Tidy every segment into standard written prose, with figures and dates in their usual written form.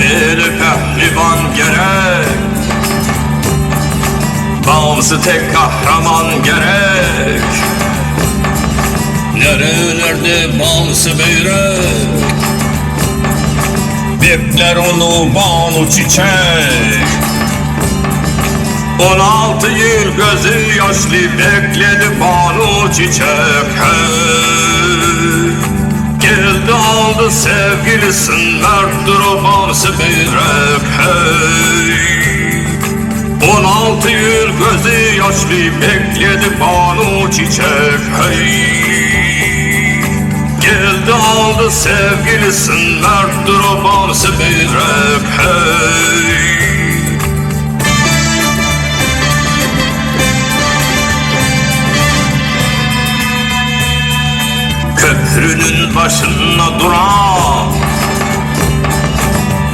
böyle pehlivan gerek, bağımsı tek kahraman gerek. Nerelerde bağımsı beyrek, bekler onu banu çiçek. 16 yıl gözü yaşlı bekledi banu çiçek. Hey, geldi aldı sevgilisin, merttir o bağımsı beyrek. Hey, 16 yıl gözü yaşlı bekledi banu çiçek. Hey, geldi aldı sevgilisin, merttir o bağımsı beyrek. Hey, köprünün başında duran,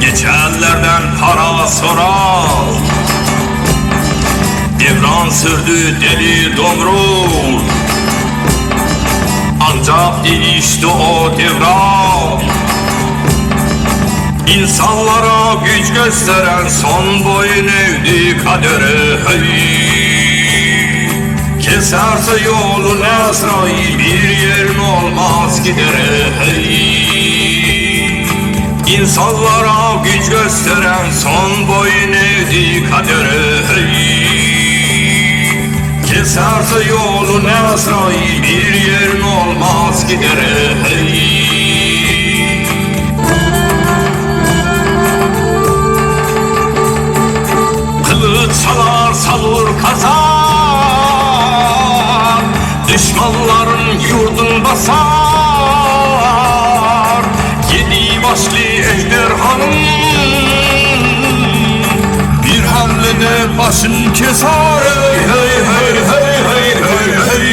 geçenlerden para soran, devran sürdü deli domrul, ancak değişti o devran. İnsanlara güç gösteren son boyun eğdi kadere. Hey, keserse yolun Azrail, bir yerin olmaz gidere. Hey, İnsanlara güç gösteren son boyun eğdi kadere. Hey, keserse yolun Azrail, bir yerin olmaz gidere. Hey, kılıç salar savur kazar, düşmanların yurdun basar. Yedi başlı ejderhanın bir hamlede başını keser. Hey hey hey hey hey hey.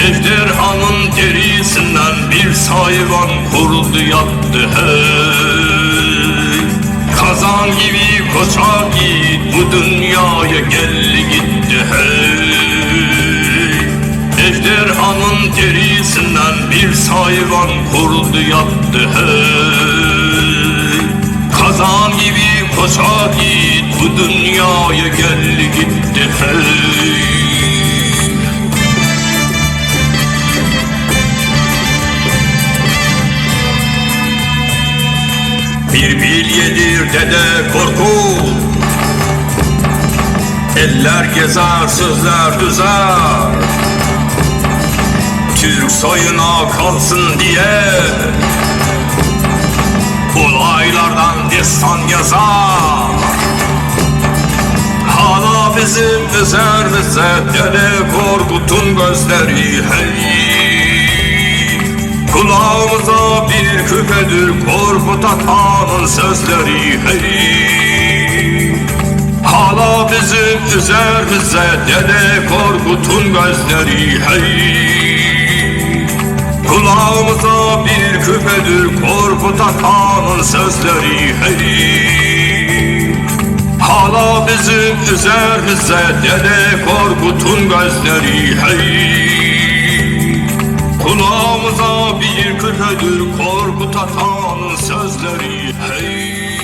Ejderhanın derisinden bir hayvan kuruldu yattı. Hey, kazan gibi koşar git, bu dünyaya geldi gitti. Hey, ejderhanın derisinden bir hayvan kuruldu yattı. Hey, kazan gibi koşar git, bu dünyaya geldi gitti. Hey, bir bilyedir dede korku, eller gezer sözler düzer, Türk soyuna kalsın diye olaylardan destan yazar. Hala bizim üzerimizde dede Korkut'un gözleri. Hey, kulağımıza bir küpedir Korkut Atan'ın sözleri. Hey, hala bizim üzerimizde dede Korkut'un gözleri. Hey, kulağımıza bir küpedir Korkut Atan'ın sözleri. Hey, hala bizim üzerimizde dede Korkut'un gözleri. Hey, kulağımıza bir küpedir Korkut Atan'ın sözleri. Hey.